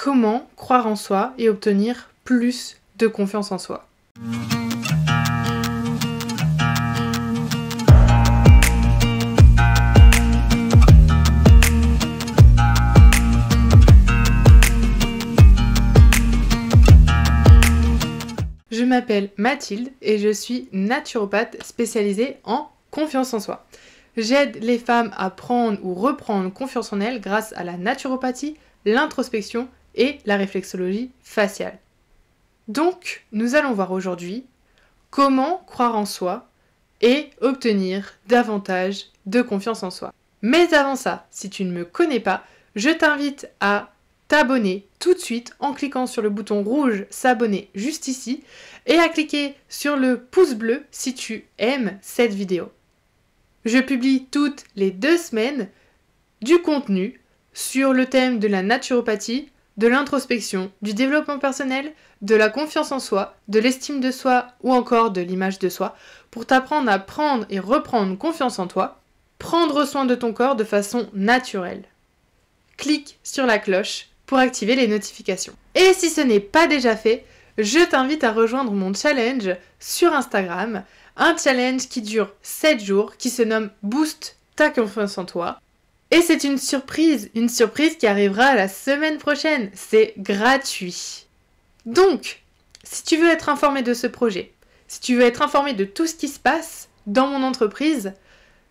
Comment croire en soi et obtenir plus de confiance en soi. Je m'appelle Mathilde et je suis naturopathe spécialisée en confiance en soi. J'aide les femmes à prendre ou reprendre confiance en elles grâce à la naturopathie, l'introspection et la réflexologie faciale. Donc, nous allons voir aujourd'hui comment croire en soi et obtenir davantage de confiance en soi. Mais avant ça, si tu ne me connais pas, je t'invite à t'abonner tout de suite en cliquant sur le bouton rouge s'abonner juste ici et à cliquer sur le pouce bleu si tu aimes cette vidéo. Je publie toutes les 2 semaines du contenu sur le thème de la naturopathie, de l'introspection, du développement personnel, de la confiance en soi, de l'estime de soi ou encore de l'image de soi pour t'apprendre à prendre et reprendre confiance en toi, prendre soin de ton corps de façon naturelle. Clique sur la cloche pour activer les notifications. Et si ce n'est pas déjà fait, je t'invite à rejoindre mon challenge sur Instagram, un challenge qui dure 7 jours, qui se nomme Boost ta confiance en toi. Et c'est une surprise qui arrivera la semaine prochaine, c'est gratuit. Donc, si tu veux être informé de ce projet, si tu veux être informé de tout ce qui se passe dans mon entreprise,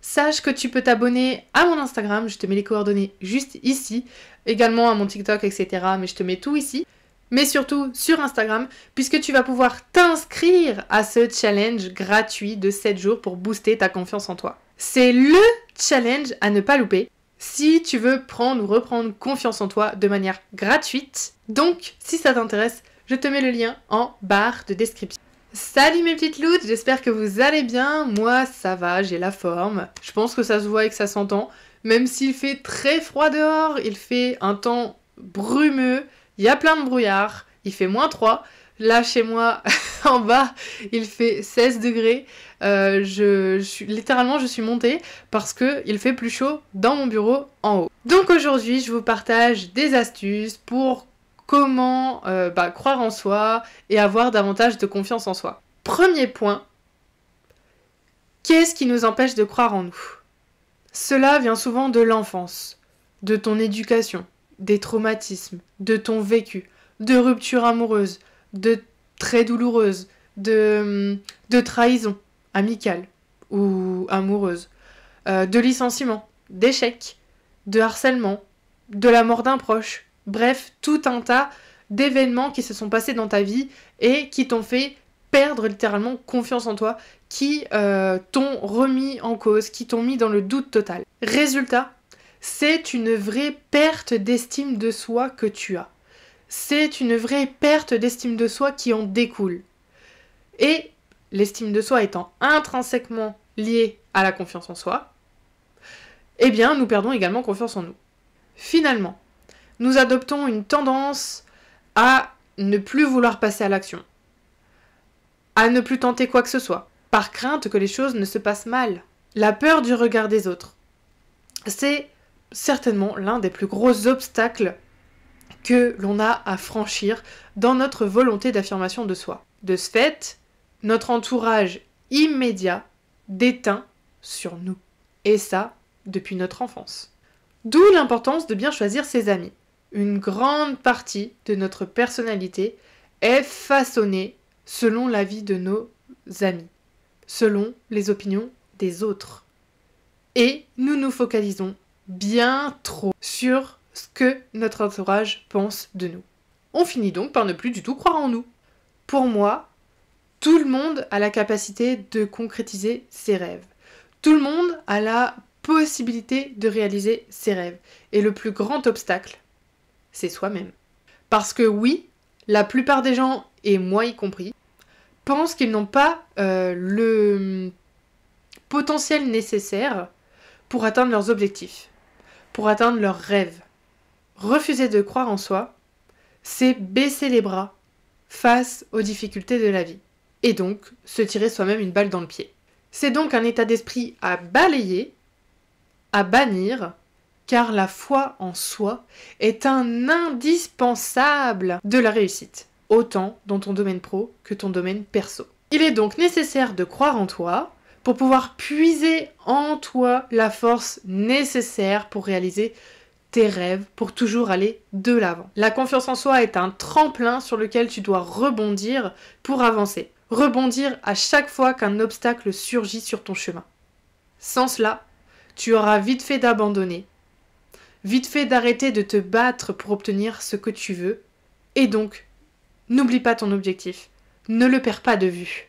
sache que tu peux t'abonner à mon Instagram, je te mets les coordonnées juste ici, également à mon TikTok, etc. Mais je te mets tout ici. Mais surtout sur Instagram, puisque tu vas pouvoir t'inscrire à ce challenge gratuit de 7 jours pour booster ta confiance en toi. C'est le challenge à ne pas louper si tu veux prendre ou reprendre confiance en toi de manière gratuite. Donc, si ça t'intéresse, je te mets le lien en barre de description. Salut mes petites loutres, j'espère que vous allez bien. Moi, ça va, j'ai la forme. Je pense que ça se voit et que ça s'entend. Même s'il fait très froid dehors, il fait un temps brumeux. Il y a plein de brouillard, il fait -3. Là, chez moi, en bas, il fait 16 degrés. Je suis montée parce qu'il fait plus chaud dans mon bureau en haut. Donc aujourd'hui, je vous partage des astuces pour comment croire en soi et avoir davantage de confiance en soi. Premier point, qu'est-ce qui nous empêche de croire en nous ? Cela vient souvent de l'enfance, de ton éducation, des traumatismes, de ton vécu, de ruptures amoureuses, de très douloureuses, de trahison amicale ou amoureuse, de licenciement, d'échecs, de harcèlement, de la mort d'un proche, bref, tout un tas d'événements qui se sont passés dans ta vie et qui t'ont fait perdre littéralement confiance en toi, qui t'ont remis en cause, qui t'ont mis dans le doute total. Résultat, c'est une vraie perte d'estime de soi que tu as. C'est une vraie perte d'estime de soi qui en découle. Et l'estime de soi étant intrinsèquement liée à la confiance en soi, eh bien, nous perdons également confiance en nous. Finalement, nous adoptons une tendance à ne plus vouloir passer à l'action, à ne plus tenter quoi que ce soit, par crainte que les choses ne se passent mal. La peur du regard des autres, c'est certainement l'un des plus gros obstacles que l'on a à franchir dans notre volonté d'affirmation de soi. De ce fait, notre entourage immédiat déteint sur nous. Et ça, depuis notre enfance. D'où l'importance de bien choisir ses amis. Une grande partie de notre personnalité est façonnée selon l'avis de nos amis, selon les opinions des autres. Et nous nous focalisons bien trop sur ce que notre entourage pense de nous. On finit donc par ne plus du tout croire en nous. Pour moi, tout le monde a la capacité de concrétiser ses rêves. Tout le monde a la possibilité de réaliser ses rêves. Et le plus grand obstacle, c'est soi-même. Parce que oui, la plupart des gens, et moi y compris, pensent qu'ils n'ont pas le potentiel nécessaire pour atteindre leurs objectifs, pour atteindre leurs rêves. Refuser de croire en soi, c'est baisser les bras face aux difficultés de la vie. Et donc, se tirer soi-même une balle dans le pied. C'est donc un état d'esprit à balayer, à bannir, car la foi en soi est un indispensable de la réussite, autant dans ton domaine pro que ton domaine perso. Il est donc nécessaire de croire en toi pour pouvoir puiser en toi la force nécessaire pour réaliser tes rêves, pour toujours aller de l'avant. La confiance en soi est un tremplin sur lequel tu dois rebondir pour avancer. Rebondir à chaque fois qu'un obstacle surgit sur ton chemin. Sans cela, tu auras vite fait d'abandonner, vite fait d'arrêter de te battre pour obtenir ce que tu veux, et donc, n'oublie pas ton objectif, ne le perds pas de vue.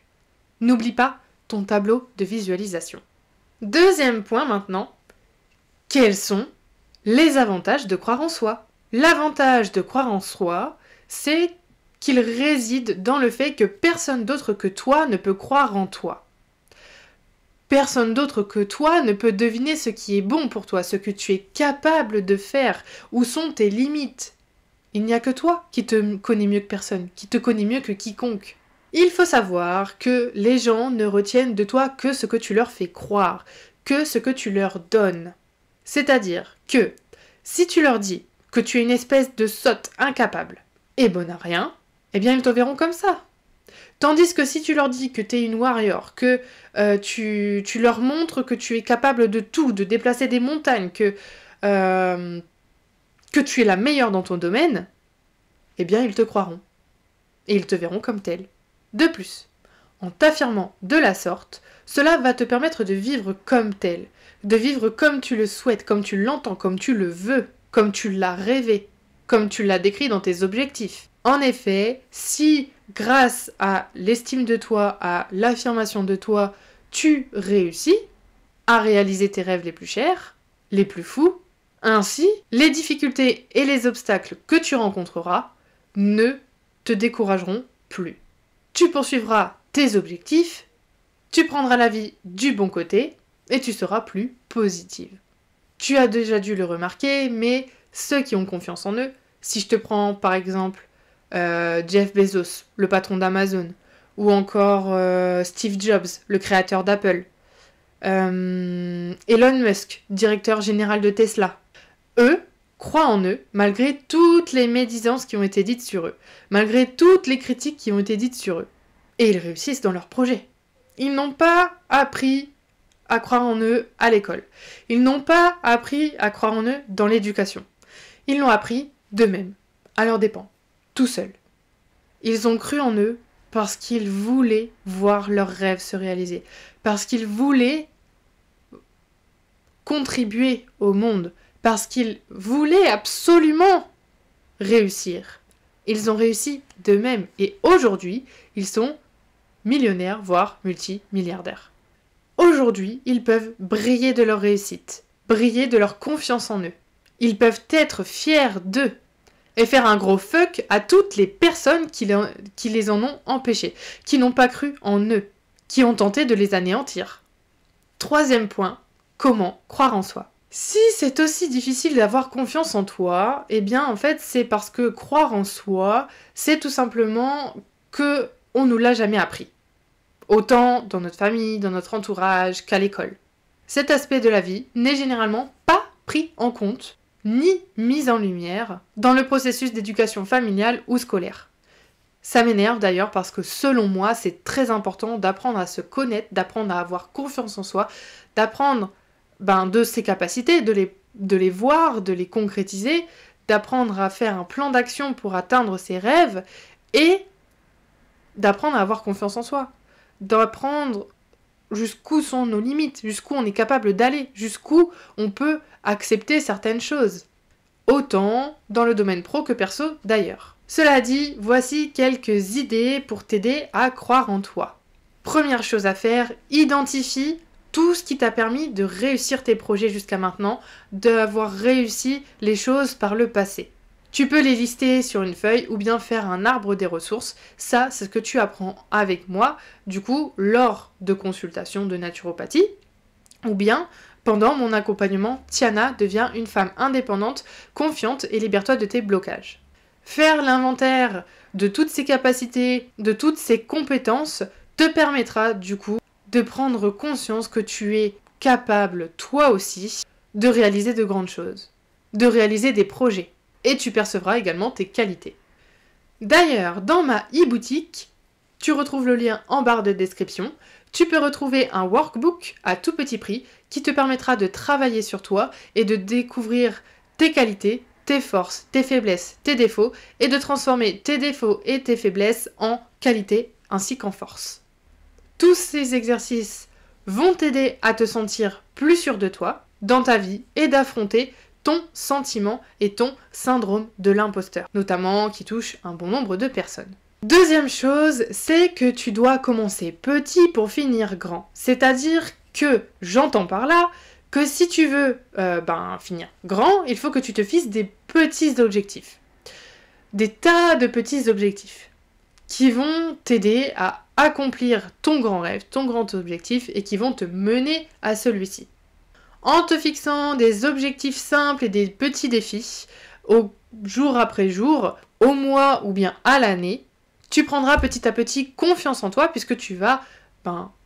N'oublie pas ton tableau de visualisation. Deuxième point maintenant, quels sont les avantages de croire en soi? L'avantage de croire en soi, c'est qu'il réside dans le fait que personne d'autre que toi ne peut croire en toi. Personne d'autre que toi ne peut deviner ce qui est bon pour toi, ce que tu es capable de faire, où sont tes limites. Il n'y a que toi qui te connais mieux que personne, qui te connais mieux que quiconque. Il faut savoir que les gens ne retiennent de toi que ce que tu leur fais croire, que ce que tu leur donnes. C'est-à-dire que si tu leur dis que tu es une espèce de sotte incapable et bonne à rien, eh bien ils te verront comme ça. Tandis que si tu leur dis que tu es une warrior, que tu leur montres que tu es capable de tout, de déplacer des montagnes, que tu es la meilleure dans ton domaine, eh bien ils te croiront. Et ils te verront comme tel. De plus, en t'affirmant de la sorte, cela va te permettre de vivre comme tel, de vivre comme tu le souhaites, comme tu l'entends, comme tu le veux, comme tu l'as rêvé, comme tu l'as décrit dans tes objectifs. En effet, si grâce à l'estime de toi, à l'affirmation de toi, tu réussis à réaliser tes rêves les plus chers, les plus fous, ainsi, les difficultés et les obstacles que tu rencontreras ne te décourageront plus. Tu poursuivras tes objectifs, tu prendras la vie du bon côté et tu seras plus positive. Tu as déjà dû le remarquer, mais ceux qui ont confiance en eux, si je te prends par exemple Jeff Bezos, le patron d'Amazon, ou encore Steve Jobs, le créateur d'Apple, Elon Musk, directeur général de Tesla, eux croient en eux malgré toutes les médisances qui ont été dites sur eux, malgré toutes les critiques qui ont été dites sur eux. Et ils réussissent dans leurs projets. Ils n'ont pas appris à croire en eux à l'école. Ils n'ont pas appris à croire en eux dans l'éducation. Ils l'ont appris d'eux-mêmes, à leurs dépens, tout seuls. Ils ont cru en eux parce qu'ils voulaient voir leurs rêves se réaliser, parce qu'ils voulaient contribuer au monde, parce qu'ils voulaient absolument réussir. Ils ont réussi d'eux-mêmes et aujourd'hui, ils sont millionnaires, voire multimilliardaires. Aujourd'hui, ils peuvent briller de leur réussite, briller de leur confiance en eux. Ils peuvent être fiers d'eux et faire un gros fuck à toutes les personnes qui les en ont empêchés, qui n'ont pas cru en eux, qui ont tenté de les anéantir. Troisième point, comment croire en soi? Si c'est aussi difficile d'avoir confiance en toi, eh bien en fait c'est parce que croire en soi, c'est tout simplement que on nous l'a jamais appris. Autant dans notre famille, dans notre entourage qu'à l'école. Cet aspect de la vie n'est généralement pas pris en compte, ni mis en lumière dans le processus d'éducation familiale ou scolaire. Ça m'énerve d'ailleurs parce que selon moi, c'est très important d'apprendre à se connaître, d'apprendre à avoir confiance en soi, d'apprendre de ses capacités, de les voir, de les concrétiser, d'apprendre à faire un plan d'action pour atteindre ses rêves et d'apprendre à avoir confiance en soi, d'apprendre jusqu'où sont nos limites, jusqu'où on est capable d'aller, jusqu'où on peut accepter certaines choses, autant dans le domaine pro que perso d'ailleurs. Cela dit, voici quelques idées pour t'aider à croire en toi. Première chose à faire, identifie tout ce qui t'a permis de réussir tes projets jusqu'à maintenant, d'avoir réussi les choses par le passé. Tu peux les lister sur une feuille ou bien faire un arbre des ressources. Ça, c'est ce que tu apprends avec moi, du coup, lors de consultations de naturopathie, ou bien pendant mon accompagnement Tiana devient une femme indépendante, confiante et libère-toi de tes blocages. Faire l'inventaire de toutes ses capacités, de toutes ses compétences, te permettra du coup de prendre conscience que tu es capable, toi aussi, de réaliser de grandes choses, de réaliser des projets. Et tu percevras également tes qualités. D'ailleurs, dans ma e-boutique, tu retrouves le lien en barre de description. Tu peux retrouver un workbook à tout petit prix qui te permettra de travailler sur toi et de découvrir tes qualités, tes forces, tes faiblesses, tes défauts et de transformer tes défauts et tes faiblesses en qualités ainsi qu'en forces. Tous ces exercices vont t'aider à te sentir plus sûr de toi dans ta vie et d'affronter ton sentiment et ton syndrome de l'imposteur, notamment qui touche un bon nombre de personnes. Deuxième chose, c'est que tu dois commencer petit pour finir grand. C'est-à-dire que, j'entends par là, que si tu veux finir grand, il faut que tu te fixes des petits objectifs. Des tas de petits objectifs qui vont t'aider à accomplir ton grand rêve, ton grand objectif et qui vont te mener à celui-ci. En te fixant des objectifs simples et des petits défis, au jour après jour, au mois ou bien à l'année, tu prendras petit à petit confiance en toi puisque tu vas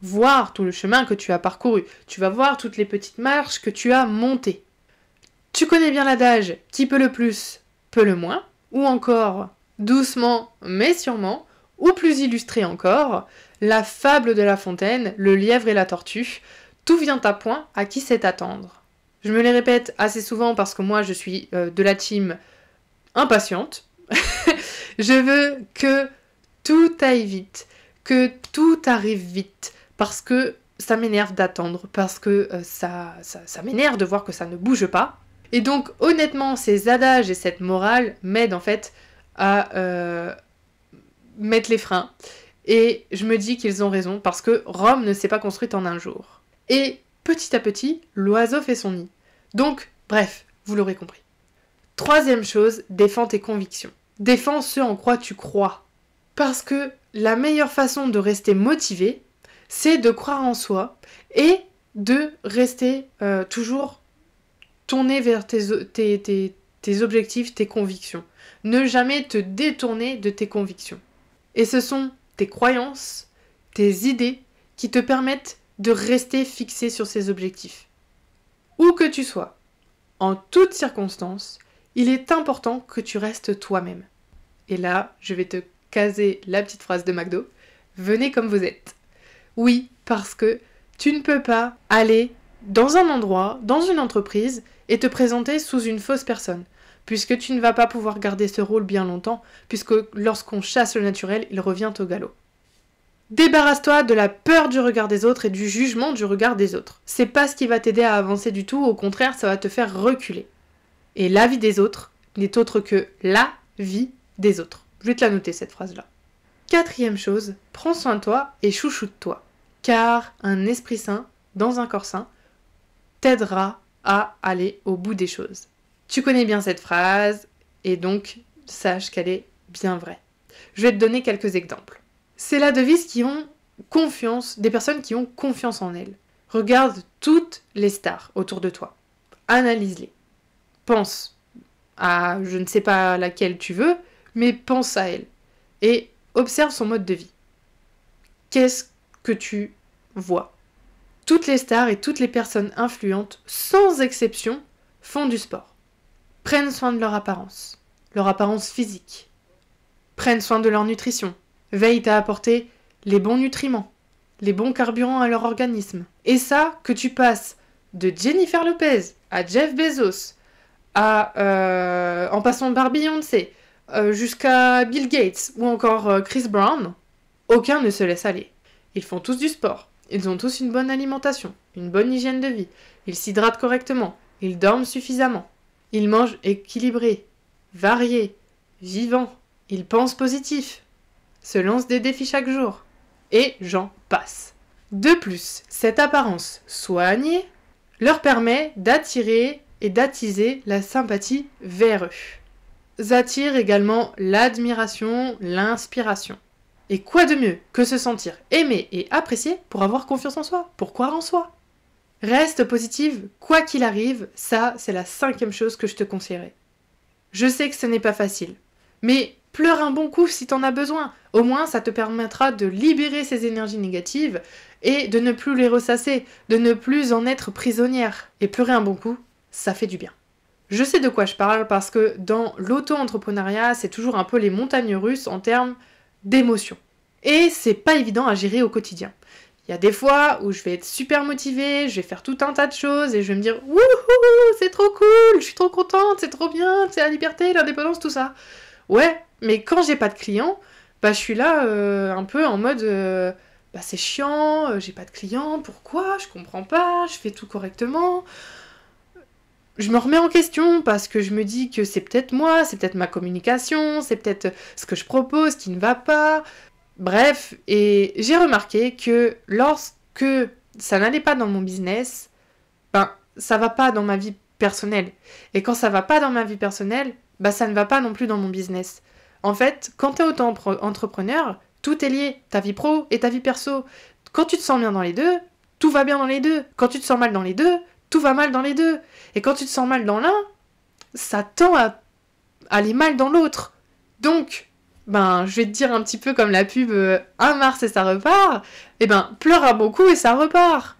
voir tout le chemin que tu as parcouru. Tu vas voir toutes les petites marches que tu as montées. Tu connais bien l'adage « qui peut le plus, peut le moins » ou encore « doucement mais sûrement » ou plus illustré encore, la fable de La Fontaine, le lièvre et la tortue, tout vient à point à qui sait attendre. Je me les répète assez souvent parce que moi je suis de la team impatiente. Je veux que tout aille vite, que tout arrive vite, parce que ça m'énerve d'attendre, parce que ça m'énerve de voir que ça ne bouge pas. Et donc honnêtement, ces adages et cette morale m'aident en fait à mettre les freins. Et je me dis qu'ils ont raison, parce que Rome ne s'est pas construite en un jour. Et petit à petit, l'oiseau fait son nid. Donc, bref, vous l'aurez compris. Troisième chose, défends tes convictions. Défends ce en quoi tu crois. Parce que la meilleure façon de rester motivé, c'est de croire en soi et de rester toujours tourné vers tes objectifs, tes convictions. Ne jamais te détourner de tes convictions. Et ce sont tes croyances, tes idées qui te permettent de rester fixé sur ces objectifs. Où que tu sois, en toutes circonstances, il est important que tu restes toi-même. Et là, je vais te caser la petite phrase de McDo. Venez comme vous êtes. Oui, parce que tu ne peux pas aller dans un endroit, dans une entreprise, et te présenter sous une fausse personne, puisque tu ne vas pas pouvoir garder ce rôle bien longtemps, puisque lorsqu'on chasse le naturel, il revient au galop. Débarrasse-toi de la peur du regard des autres et du jugement du regard des autres. C'est pas ce qui va t'aider à avancer du tout, au contraire, ça va te faire reculer. Et la vie des autres n'est autre que la vie des autres. Je vais te la noter, cette phrase-là. Quatrième chose, prends soin de toi et chouchoute-toi. Car un esprit sain, dans un corps sain, t'aidera à aller au bout des choses. Tu connais bien cette phrase, et donc sache qu'elle est bien vraie. Je vais te donner quelques exemples. C'est la devise qui ont confiance, des personnes qui ont confiance en elles. Regarde toutes les stars autour de toi. Analyse-les. Pense à, je ne sais pas laquelle tu veux, mais pense à elle. Et observe son mode de vie. Qu'est-ce que tu vois? Toutes les stars et toutes les personnes influentes, sans exception, font du sport. Prennent soin de leur apparence physique. Prennent soin de leur nutrition. Veillent à apporter les bons nutriments, les bons carburants à leur organisme. Et ça, que tu passes de Jennifer Lopez à Jeff Bezos, en passant par Beyoncé, jusqu'à Bill Gates ou encore Chris Brown, aucun ne se laisse aller. Ils font tous du sport, ils ont tous une bonne alimentation, une bonne hygiène de vie, ils s'hydratent correctement, ils dorment suffisamment, ils mangent équilibré, varié, vivant, ils pensent positif, se lancent des défis chaque jour, et j'en passe. De plus, cette apparence soignée leur permet d'attirer et d'attiser la sympathie vers eux. Ils attirent également l'admiration, l'inspiration. Et quoi de mieux que se sentir aimé et apprécié pour avoir confiance en soi, pour croire en soi? Reste positive, quoi qu'il arrive, ça c'est la 5e chose que je te conseillerais. Je sais que ce n'est pas facile, mais pleure un bon coup si t'en as besoin. Au moins ça te permettra de libérer ces énergies négatives et de ne plus les ressasser, de ne plus en être prisonnière. Et pleurer un bon coup, ça fait du bien. Je sais de quoi je parle parce que dans l'auto-entrepreneuriat, c'est toujours un peu les montagnes russes en termes d'émotions. Et c'est pas évident à gérer au quotidien. Il y a des fois où je vais être super motivée, je vais faire tout un tas de choses et je vais me dire « Wouhou, c'est trop cool, je suis trop contente, c'est trop bien, c'est la liberté, l'indépendance, tout ça. » Ouais, mais quand j'ai pas de clients, je suis là un peu en mode c'est chiant, j'ai pas de clients, pourquoi? Je comprends pas, je fais tout correctement. Je me remets en question parce que je me dis que c'est peut-être moi, c'est peut-être ma communication, c'est peut-être ce que je propose qui ne va pas. Bref, et j'ai remarqué que lorsque ça n'allait pas dans mon business, ça va pas dans ma vie personnelle. Et quand ça va pas dans ma vie personnelle, ça ne va pas non plus dans mon business. En fait, quand t'es auto-entrepreneur, tout est lié, ta vie pro et ta vie perso. Quand tu te sens bien dans les deux, tout va bien dans les deux. Quand tu te sens mal dans les deux, tout va mal dans les deux. Et quand tu te sens mal dans l'un, ça tend à aller mal dans l'autre. Donc, je vais te dire un petit peu comme la pub un Mars et ça repart. Pleure un bon coup et ça repart.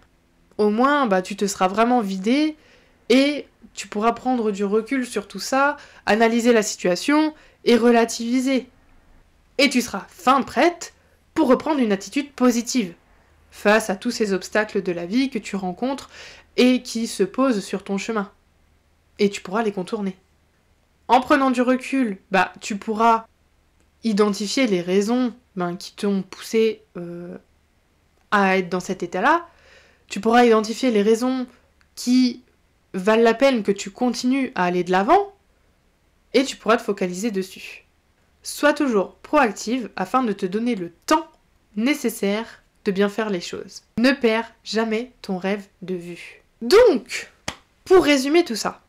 Au moins, tu te seras vraiment vidé et tu pourras prendre du recul sur tout ça, analyser la situation et relativiser. Et tu seras fin prête pour reprendre une attitude positive face à tous ces obstacles de la vie que tu rencontres et qui se posent sur ton chemin. Et tu pourras les contourner. En prenant du recul, tu pourras identifier les raisons qui t'ont poussé à être dans cet état-là. Tu pourras identifier les raisons qui valent la peine que tu continues à aller de l'avant et tu pourras te focaliser dessus. Sois toujours proactive afin de te donner le temps nécessaire de bien faire les choses. Ne perds jamais ton rêve de vue. Donc, pour résumer tout ça,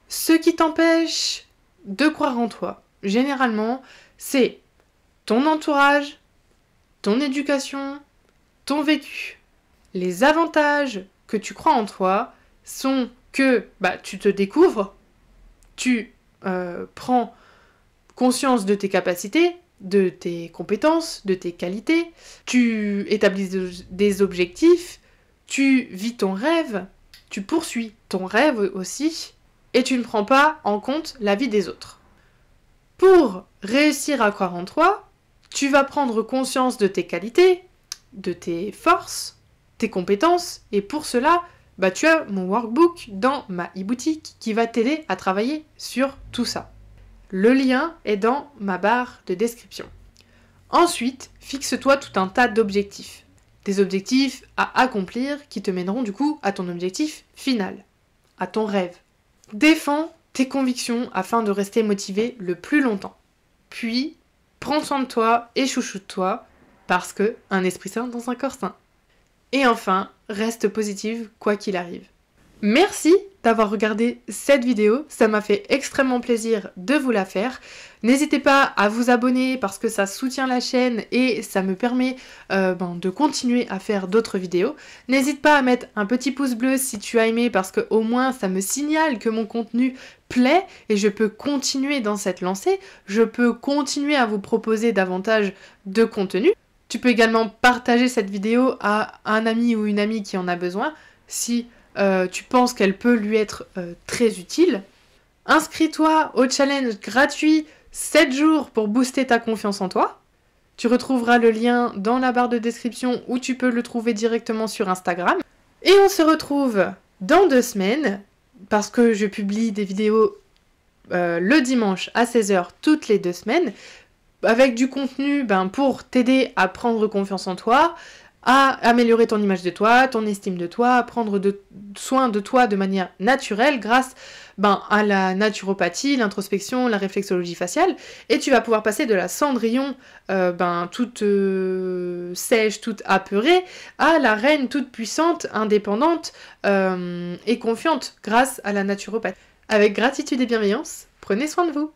ce qui t'empêche de croire en toi, généralement, c'est ton entourage, ton éducation, ton vécu. Les avantages que tu crois en toi sont que tu te découvres, tu prends conscience de tes capacités, de tes compétences, de tes qualités, tu établis des objectifs, tu vis ton rêve, tu poursuis ton rêve aussi, et tu ne prends pas en compte la vie des autres. Pour réussir à croire en toi, tu vas prendre conscience de tes qualités, de tes forces, tes compétences, et pour cela, tu as mon workbook dans ma e-boutique qui va t'aider à travailler sur tout ça. Le lien est dans ma barre de description. Ensuite, fixe-toi tout un tas d'objectifs. Des objectifs à accomplir qui te mèneront du coup à ton objectif final, à ton rêve. Défends tes convictions afin de rester motivé le plus longtemps. Puis, prends soin de toi et chouchoute-toi parce que un esprit sain dans un corps sain. Et enfin, reste positive quoi qu'il arrive. Merci d'avoir regardé cette vidéo, ça m'a fait extrêmement plaisir de vous la faire. N'hésitez pas à vous abonner parce que ça soutient la chaîne et ça me permet de continuer à faire d'autres vidéos. N'hésite pas à mettre un petit pouce bleu si tu as aimé parce que au moins ça me signale que mon contenu plaît et je peux continuer dans cette lancée. Je peux continuer à vous proposer davantage de contenu. Tu peux également partager cette vidéo à un ami ou une amie qui en a besoin si tu penses qu'elle peut lui être très utile. Inscris-toi au challenge gratuit 7 jours pour booster ta confiance en toi. Tu retrouveras le lien dans la barre de description où tu peux le trouver directement sur Instagram. Et on se retrouve dans 2 semaines parce que je publie des vidéos le dimanche à 16h toutes les 2 semaines avec du contenu pour t'aider à prendre confiance en toi, à améliorer ton image de toi, ton estime de toi, à prendre soin de toi de manière naturelle grâce à la naturopathie, l'introspection, la réflexologie faciale. Et tu vas pouvoir passer de la Cendrillon toute sèche, toute apeurée, à la reine toute puissante, indépendante et confiante grâce à la naturopathie. Avec gratitude et bienveillance, prenez soin de vous.